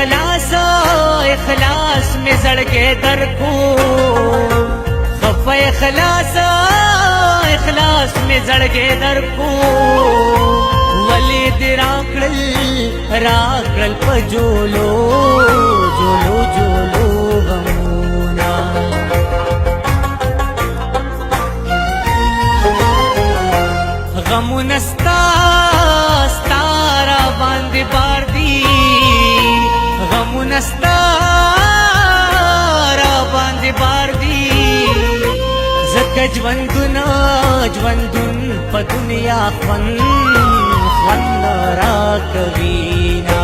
اخلاص اخلاص میں زڑگے در کو خف اخلاص اخلاص میں زڑگے در کو ولی دی راکڑل پجولو جولو جولو غمونا غمون ستارا باندې بار دی غمون ستارا باندې بار دی زکه ژوندون په دنیا خوند راکوینا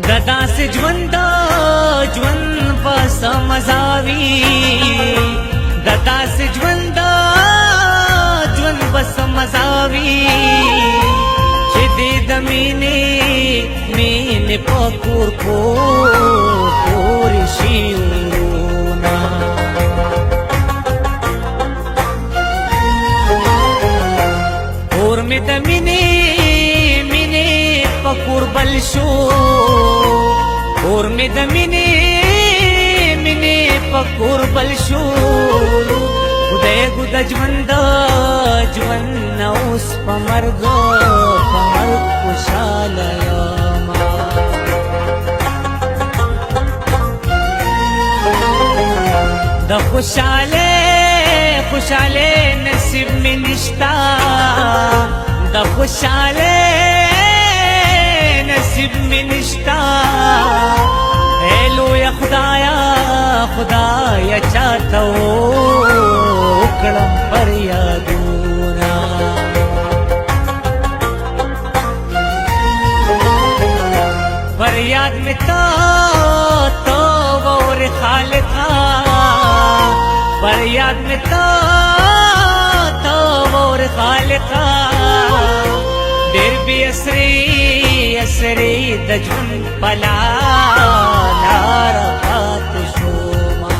ددا سے ژوند بس مزاوی ددا سے ژوند بس مزاوی چې دې د مینې پکور پورې شي ورونا اور مې د مینې پکور بل شو اور مې د مینې پکور بل شو خدای ګد ژوند اوس په مرګ خوشاله یما د خوشاله نصیب مې نشتا د خوشاله نصیب مې نشتا ایلو یا خدایا چاته وکړم فریادونه فریاد مې تو اور خالقا فریاد مې تو اور خالقا ډېر بې اسرې د ژوند بلا لاره پاتې شوما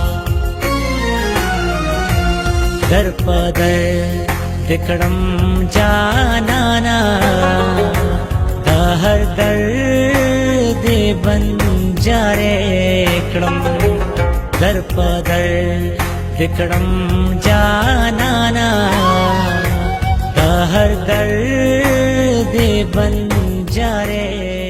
در په در دکړم جانانا د هر درد بنجارې کړم در په در دکړم جانانا د هر درد بنجارې